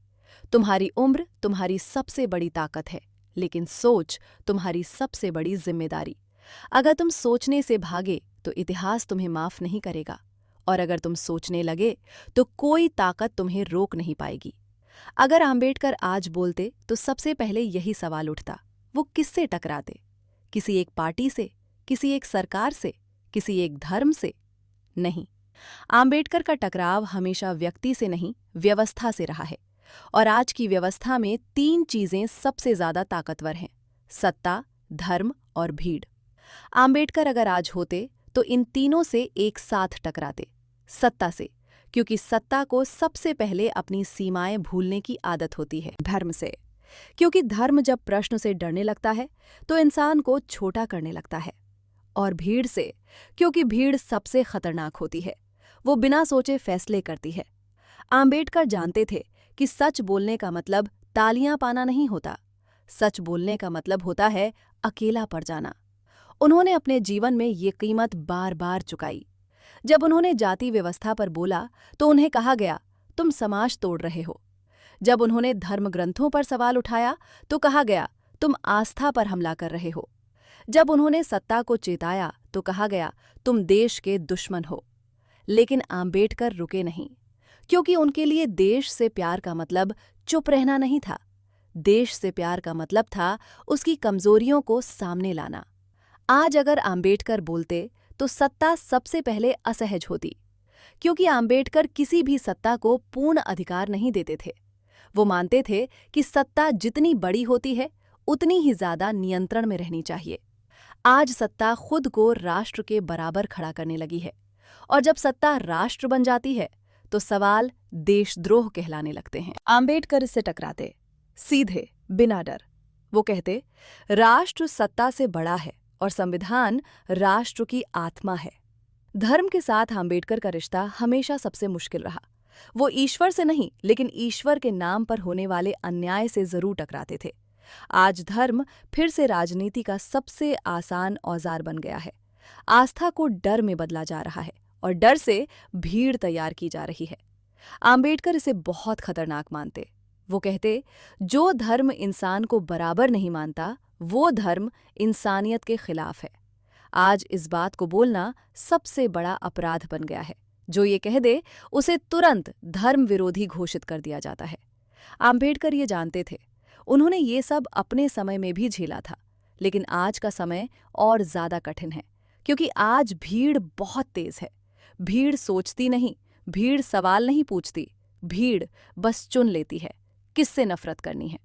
तुम्हारी उम्र तुम्हारी सबसे बड़ी ताकत है, लेकिन सोच तुम्हारी सबसे बड़ी जिम्मेदारी। अगर तुम सोचने से भागे तो इतिहास तुम्हें माफ नहीं करेगा, और अगर तुम सोचने लगे तो कोई ताकत तुम्हें रोक नहीं पाएगी। अगर आम्बेडकर आज बोलते तो सबसे पहले यही सवाल उठता, वो किससे टकराते? किसी एक पार्टी से, किसी एक सरकार से, किसी एक धर्म से? नहीं, आम्बेडकर का टकराव हमेशा व्यक्ति से नहीं, व्यवस्था से रहा है। और आज की व्यवस्था में 3 चीजें सबसे ज्यादा ताकतवर हैं: सत्ता, धर्म और भीड़। आम्बेडकर अगर आज होते तो इन तीनों से एक साथ टकराते। सत्ता से, क्योंकि सत्ता को सबसे पहले अपनी सीमाएं भूलने की आदत होती है। धर्म से, क्योंकि धर्म जब प्रश्न से डरने लगता है तो इंसान को छोटा करने लगता है। और भीड़ से, क्योंकि भीड़ सबसे खतरनाक होती है, वो बिना सोचे फैसले करती है। आम्बेडकर जानते थे कि सच बोलने का मतलब तालियां पाना नहीं होता। सच बोलने का मतलब होता है अकेला पड़ जाना। उन्होंने अपने जीवन में ये कीमत बार बार चुकाई। जब उन्होंने जाति व्यवस्था पर बोला तो उन्हें कहा गया, तुम समाज तोड़ रहे हो। जब उन्होंने धर्म ग्रंथों पर सवाल उठाया तो कहा गया, तुम आस्था पर हमला कर रहे हो। जब उन्होंने सत्ता को चेताया तो कहा गया, तुम देश के दुश्मन हो। लेकिन आम्बेडकर रुके नहीं, क्योंकि उनके लिए देश से प्यार का मतलब चुप रहना नहीं था। देश से प्यार का मतलब था उसकी कमजोरियों को सामने लाना। आज अगर आम्बेडकर बोलते तो सत्ता सबसे पहले असहज होती, क्योंकि आम्बेडकर किसी भी सत्ता को पूर्ण अधिकार नहीं देते थे। वो मानते थे कि सत्ता जितनी बड़ी होती है उतनी ही ज्यादा नियंत्रण में रहनी चाहिए। आज सत्ता खुद को राष्ट्र के बराबर खड़ा करने लगी है, और जब सत्ता राष्ट्र बन जाती है तो सवाल देशद्रोह कहलाने लगते हैं। आम्बेडकर इससे टकराते, सीधे, बिना डर। वो कहते, राष्ट्र सत्ता से बड़ा है और संविधान राष्ट्र की आत्मा है। धर्म के साथ आम्बेडकर का रिश्ता हमेशा सबसे मुश्किल रहा। वो ईश्वर से नहीं, लेकिन ईश्वर के नाम पर होने वाले अन्याय से जरूर टकराते थे। आज धर्म फिर से राजनीति का सबसे आसान औजार बन गया है। आस्था को डर में बदला जा रहा है और डर से भीड़ तैयार की जा रही है। आम्बेडकर इसे बहुत खतरनाक मानते। वो कहते, जो धर्म इंसान को बराबर नहीं मानता वो धर्म इंसानियत के खिलाफ है। आज इस बात को बोलना सबसे बड़ा अपराध बन गया है। जो ये कह दे उसे तुरंत धर्म विरोधी घोषित कर दिया जाता है। आम्बेडकर ये जानते थे। उन्होंने ये सब अपने समय में भी झेला था, लेकिन आज का समय और ज्यादा कठिन है, क्योंकि आज भीड़ बहुत तेज है। भीड़ सोचती नहीं, भीड़ सवाल नहीं पूछती, भीड़ बस चुन लेती है किससे नफरत करनी है।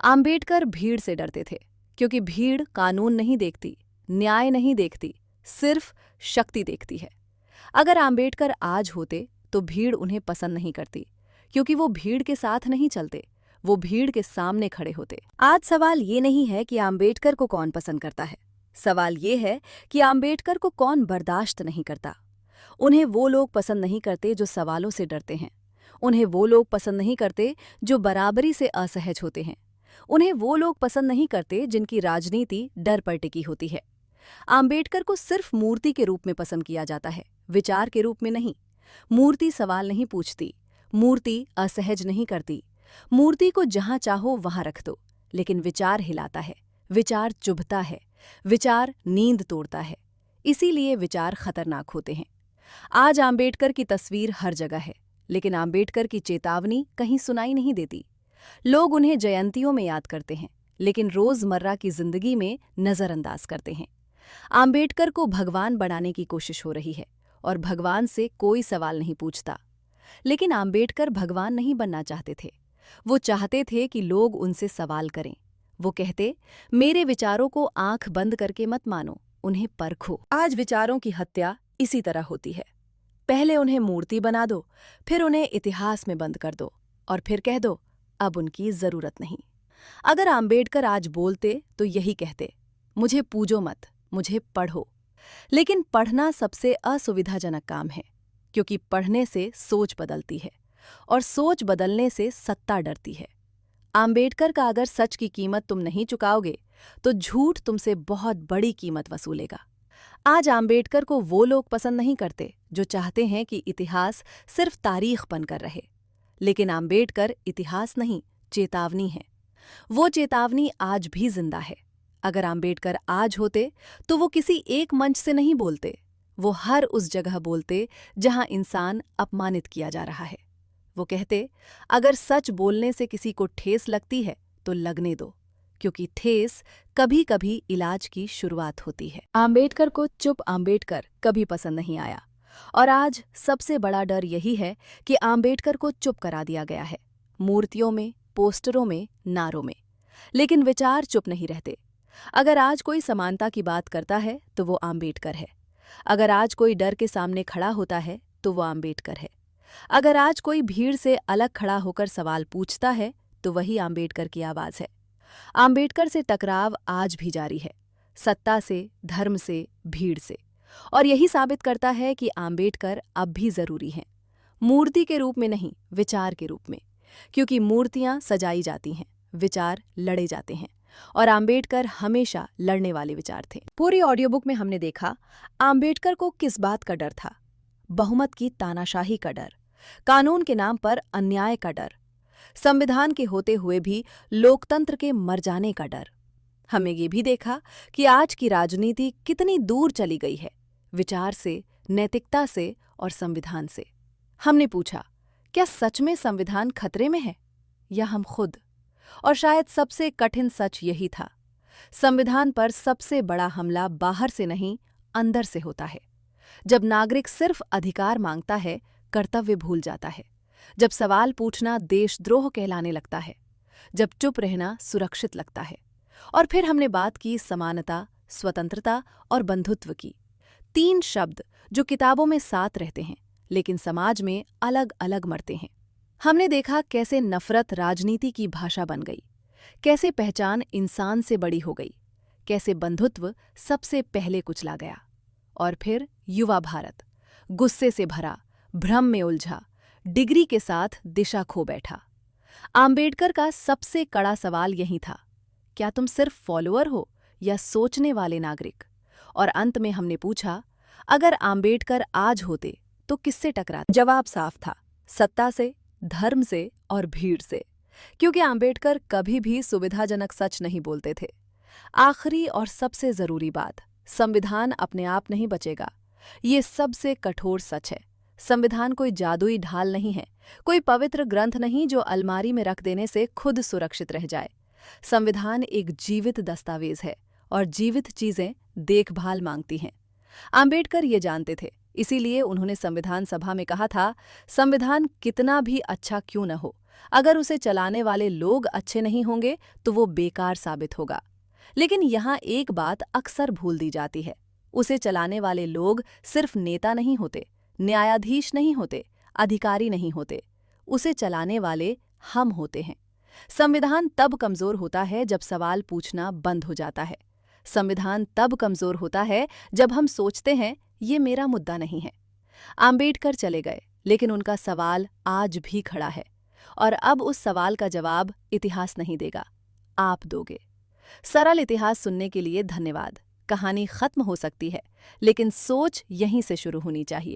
आम्बेडकर भीड़ से डरते थे, क्योंकि भीड़ कानून नहीं देखती, न्याय नहीं देखती, सिर्फ शक्ति देखती है। अगर आम्बेडकर आज होते तो भीड़ उन्हें पसंद नहीं करती, क्योंकि वो भीड़ के साथ नहीं चलते, वो भीड़ के सामने खड़े होते। आज सवाल ये नहीं है कि आम्बेडकर को कौन पसंद करता है, सवाल ये है कि आम्बेडकर को कौन बर्दाश्त नहीं करता। उन्हें वो लोग पसंद नहीं करते जो सवालों से डरते हैं। उन्हें वो लोग पसंद नहीं करते जो बराबरी से असहज होते हैं। उन्हें वो लोग पसंद नहीं करते जिनकी राजनीति डर पर टिकी होती है। आम्बेडकर को सिर्फ मूर्ति के रूप में पसंद किया जाता है, विचार के रूप में नहीं। मूर्ति सवाल नहीं पूछती, मूर्ति असहज नहीं करती। मूर्ति को जहां चाहो वहां रख दो, लेकिन विचार हिलाता है, विचार चुभता है, विचार नींद तोड़ता है। इसीलिए विचार खतरनाक होते हैं। आज आम्बेडकर की तस्वीर हर जगह है, लेकिन आम्बेडकर की चेतावनी कहीं सुनाई नहीं देती। लोग उन्हें जयंतियों में याद करते हैं, लेकिन रोजमर्रा की जिंदगी में नजरअंदाज करते हैं। आम्बेडकर को भगवान बनाने की कोशिश हो रही है, और भगवान से कोई सवाल नहीं पूछता। लेकिन आम्बेडकर भगवान नहीं बनना चाहते थे। वो चाहते थे कि लोग उनसे सवाल करें। वो कहते, मेरे विचारों को आंख बंद करके मत मानो, उन्हें परखो। आज विचारों की हत्या इसी तरह होती है। पहले उन्हें मूर्ति बना दो, फिर उन्हें इतिहास में बंद कर दो, और फिर कह दो अब उनकी जरूरत नहीं। अगर आम्बेडकर आज बोलते तो यही कहते, मुझे पूजो मत, मुझे पढ़ो। लेकिन पढ़ना सबसे असुविधाजनक काम है, क्योंकि पढ़ने से सोच बदलती है, और सोच बदलने से सत्ता डरती है। आम्बेडकर का अगर सच की कीमत तुम नहीं चुकाओगे तो झूठ तुमसे बहुत बड़ी कीमत वसूलेगा। आज आम्बेडकर को वो लोग पसंद नहीं करते जो चाहते हैं कि इतिहास सिर्फ तारीख बनकर रहे। लेकिन आम्बेडकर इतिहास नहीं, चेतावनी है। वो चेतावनी आज भी जिंदा है। अगर आम्बेडकर आज होते तो वो किसी एक मंच से नहीं बोलते, वो हर उस जगह बोलते जहां इंसान अपमानित किया जा रहा है। वो कहते, अगर सच बोलने से किसी को ठेस लगती है तो लगने दो, क्योंकि ठेस कभी कभी इलाज की शुरुआत होती है। आम्बेडकर को चुप आम्बेडकर कभी पसंद नहीं आया, और आज सबसे बड़ा डर यही है कि आम्बेडकर को चुप करा दिया गया है, मूर्तियों में, पोस्टरों में, नारों में। लेकिन विचार चुप नहीं रहते। अगर आज कोई समानता की बात करता है तो वो आम्बेडकर है। अगर आज कोई डर के सामने खड़ा होता है तो वो आम्बेडकर है। अगर आज कोई भीड़ से अलग खड़ा होकर सवाल पूछता है तो वही आम्बेडकर की आवाज है। आम्बेडकर से टकराव आज भी जारी है, सत्ता से, धर्म से, भीड़ से। और यही साबित करता है कि आम्बेडकर अब भी जरूरी हैं, मूर्ति के रूप में नहीं, विचार के रूप में। क्योंकि मूर्तियां सजाई जाती हैं, विचार लड़े जाते हैं, और आम्बेडकर हमेशा लड़ने वाले विचार थे। पूरी ऑडियो बुक में हमने देखा आम्बेडकर को किस बात का डर था। बहुमत की तानाशाही का डर, कानून के नाम पर अन्याय का डर, संविधान के होते हुए भी लोकतंत्र के मर जाने का डर। हमें ये भी देखा कि आज की राजनीति कितनी दूर चली गई है, विचार से, नैतिकता से और संविधान से। हमने पूछा, क्या सच में संविधान खतरे में है, या हम खुद? और शायद सबसे कठिन सच यही था, संविधान पर सबसे बड़ा हमला बाहर से नहीं, अंदर से होता है। जब नागरिक सिर्फ अधिकार मांगता है, कर्तव्य भूल जाता है। जब सवाल पूछना देशद्रोह कहलाने लगता है, जब चुप रहना सुरक्षित लगता है। और फिर हमने बात की समानता, स्वतंत्रता और बंधुत्व की। 3 शब्द जो किताबों में साथ रहते हैं, लेकिन समाज में अलग अलग मरते हैं। हमने देखा कैसे नफरत राजनीति की भाषा बन गई, कैसे पहचान इंसान से बड़ी हो गई, कैसे बंधुत्व सबसे पहले कुचला गया। और फिर युवा भारत, गुस्से से भरा, भ्रम में उलझा, डिग्री के साथ दिशा खो बैठा। आम्बेडकर का सबसे कड़ा सवाल यही था, क्या तुम सिर्फ फॉलोअर हो या सोचने वाले नागरिक? और अंत में हमने पूछा, अगर आम्बेडकर आज होते तो किससे टकराते? जवाब साफ था, सत्ता से, धर्म से और भीड़ से। क्योंकि आम्बेडकर कभी भी सुविधाजनक सच नहीं बोलते थे। आखिरी और सबसे जरूरी बात, संविधान अपने आप नहीं बचेगा। ये सबसे कठोर सच है। संविधान कोई जादुई ढाल नहीं है, कोई पवित्र ग्रंथ नहीं जो अलमारी में रख देने से खुद सुरक्षित रह जाए। संविधान एक जीवित दस्तावेज है, और जीवित चीजें देखभाल मांगती हैं। आम्बेडकर ये जानते थे, इसीलिए उन्होंने संविधान सभा में कहा था, संविधान कितना भी अच्छा क्यों न हो, अगर उसे चलाने वाले लोग अच्छे नहीं होंगे तो वो बेकार साबित होगा। लेकिन यहाँ एक बात अक्सर भूल दी जाती है, उसे चलाने वाले लोग सिर्फ नेता नहीं होते, न्यायाधीश नहीं होते, अधिकारी नहीं होते। उसे चलाने वाले हम होते हैं। संविधान तब कमजोर होता है जब सवाल पूछना बंद हो जाता है। संविधान तब कमजोर होता है जब हम सोचते हैं ये मेरा मुद्दा नहीं है। आम्बेडकर चले गए, लेकिन उनका सवाल आज भी खड़ा है, और अब उस सवाल का जवाब इतिहास नहीं देगा, आप दोगे। सरल इतिहास सुनने के लिए धन्यवाद। कहानी खत्म हो सकती है, लेकिन सोच यहीं से शुरू होनी चाहिए।